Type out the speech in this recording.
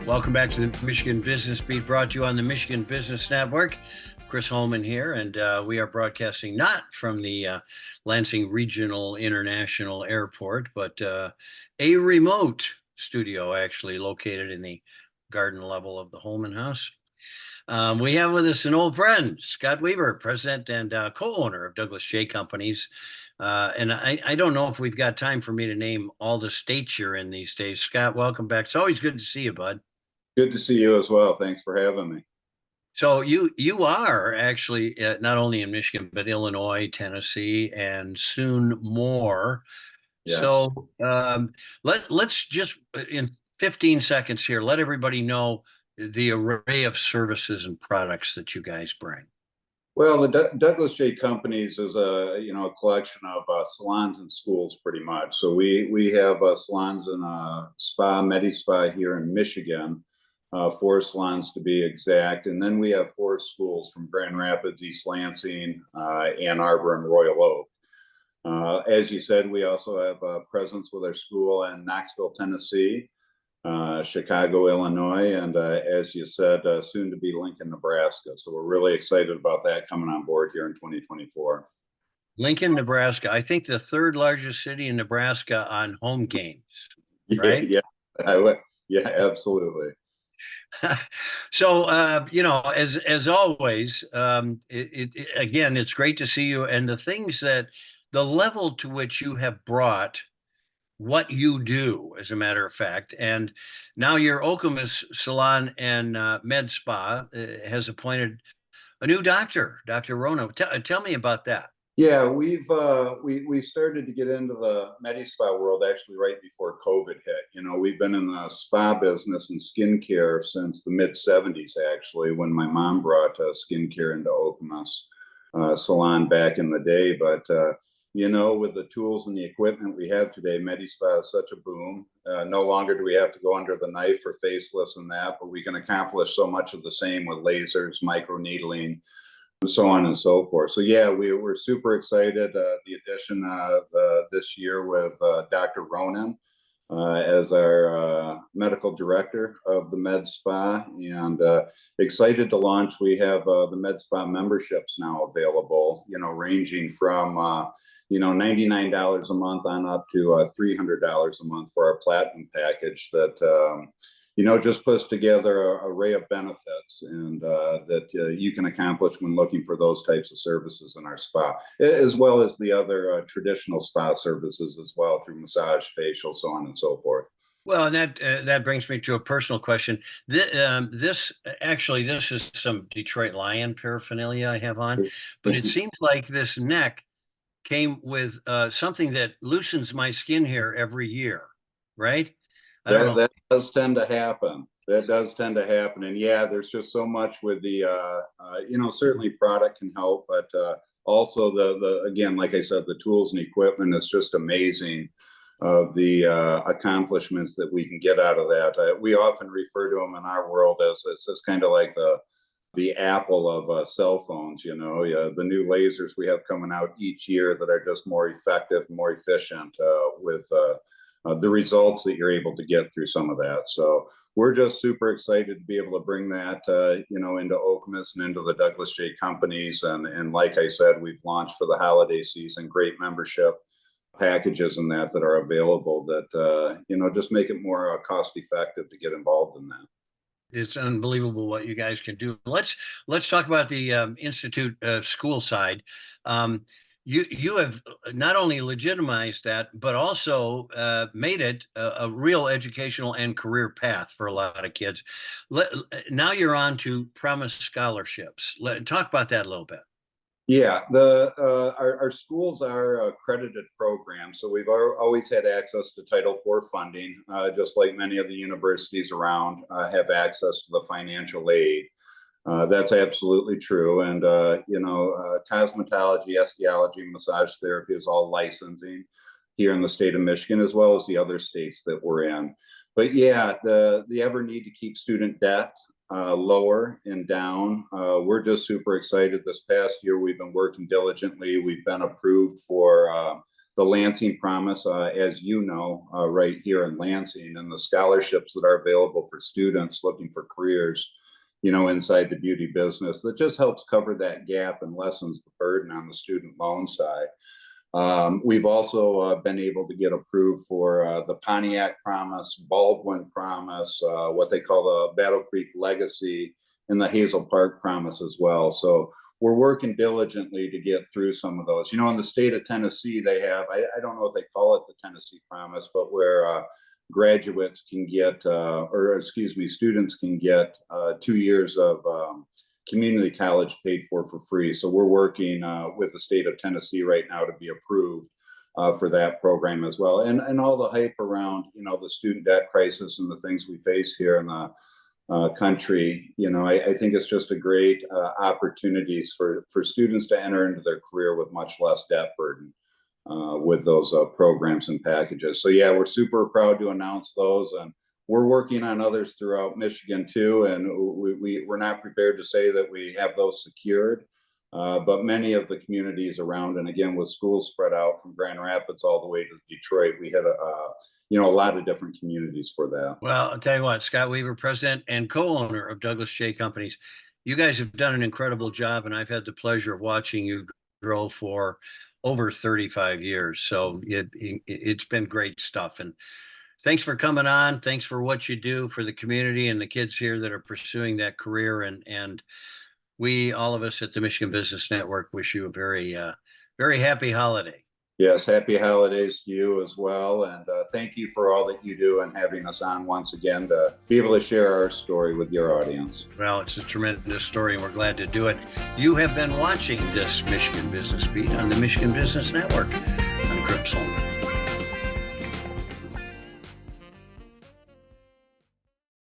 Welcome back to the Michigan Business Beat, brought to you on the Michigan Business Network. Chris Holman here, and we are broadcasting not from the Lansing Regional International Airport, but a remote studio actually located in the garden level of the Holman House. We have with us an old friend, Scott Weaver, president and co-owner of Douglas J. Companies. And I don't know if we've got time for me to name all the states you're in these days. Scott, welcome back. It's always good to see you, bud. Good to see you as well. Thanks for having me. So you are actually not only in Michigan, but Illinois, Tennessee, and soon more. Yes. So let's just in 15 seconds here, let everybody know the array of services and products that you guys bring. Well, the Douglas J. Companies is a collection of salons and schools, pretty much. So we have salons and spa, Medi Spa here in Michigan, 4 salons to be exact, and then we have 4 schools from Grand Rapids, East Lansing, Ann Arbor, and Royal Oak. As you said, we also have a presence with our school in Knoxville, Tennessee, Chicago, Illinois, and as you said, soon to be Lincoln, Nebraska. So we're really excited about that coming on board here in 2024. Lincoln, Nebraska. I think the 3rd largest city in Nebraska on home games, right? Yeah, absolutely. So, as always, again, it's great to see you, and the level to which you have brought what you do, as a matter of fact. And now your Okemos Salon and Med Spa has appointed a new doctor, Dr. Rona. Tell me about that. Yeah, we started to get into the Medi Spa world actually right before COVID hit. We've been in the spa business and skincare since the mid '70s, actually, when my mom brought skincare into Okemos Salon back in the day. But with the tools and the equipment we have today, Medi Spa is such a boom. No longer do we have to go under the knife for facelifts and that, but we can accomplish so much of the same with lasers, microneedling, so on and so forth. So yeah, we're super excited. The addition this year with Dr. Ronan as our medical director of the Med Spa, and excited to launch. We have the Med Spa memberships now available, ranging from $99 a month on up to $300 a month for our platinum package that just puts together an array of benefits and that you can accomplish when looking for those types of services in our spa, as well as the other traditional spa services as well, through massage, facial, so on and so forth. Well, and that brings me to a personal question. This is some Detroit Lion paraphernalia I have on, but it seems like this neck came with something that loosens my skin hair every year, right? I don't know. That does tend to happen. And yeah, there's just so much with the, certainly product can help, but also again, like I said, the tools and equipment is just amazing of the accomplishments that we can get out of that. We often refer to them in our world as it's kind of like the Apple of cell phones. The new lasers we have coming out each year that are just more effective, more efficient with the results that you're able to get through some of that. So we're just super excited to be able to bring that, into Okemos and into the Douglas J. Companies. And like I said, we've launched for the holiday season great membership packages and that are available that, just make it more cost effective to get involved in that. It's unbelievable what you guys can do. Let's talk about the Institute school side. You have not only legitimized that, but also made it a real educational and career path for a lot of kids. Now you're on to Promise Scholarships. Talk about that a little bit. Yeah, our schools are accredited programs, so we've always had access to Title IV funding, just like many of the universities around have access to the financial aid. That's absolutely true. And, cosmetology, estheology, massage therapy is all licensing here in the state of Michigan, as well as the other states that we're in. But yeah, the ever need to keep student debt lower and down. We're just super excited. This past year, we've been working diligently. We've been approved for the Lansing Promise, as you know, right here in Lansing, and the scholarships that are available for students looking for careers, inside the beauty business, that just helps cover that gap and lessens the burden on the student loan side. We've also been able to get approved for the Pontiac Promise, Baldwin Promise, what they call the Battle Creek Legacy, and the Hazel Park Promise as well. So we're working diligently to get through some of those. In the state of Tennessee, they have, I don't know if they call it the Tennessee Promise, but where graduates can get, students can get 2 years of community college paid for free. So we're working with the state of Tennessee right now to be approved for that program as well. And all the hype around, the student debt crisis and the things we face here in the country, I think it's just a great opportunities for students to enter into their career with much less debt burden with those programs and packages. So yeah, we're super proud to announce those, and we're working on others throughout Michigan too. And we're not prepared to say that we have those secured, but many of the communities around, and again, with schools spread out from Grand Rapids all the way to Detroit, we had a lot of different communities for that. Well, I'll tell you what, Scott Weaver, president and co-owner of Douglas J. Companies, you guys have done an incredible job, and I've had the pleasure of watching you grow for over 35 years. So it's been great stuff. And thanks for coming on. Thanks for what you do for the community and the kids here that are pursuing that career. And we, all of us at the Michigan Business Network, wish you a very, very happy holiday. Yes, happy holidays to you as well. And thank you for all that you do and having us on once again to be able to share our story with your audience. Well, it's a tremendous story, and we're glad to do it. You have been watching this Michigan Business Beat on the Michigan Business Network.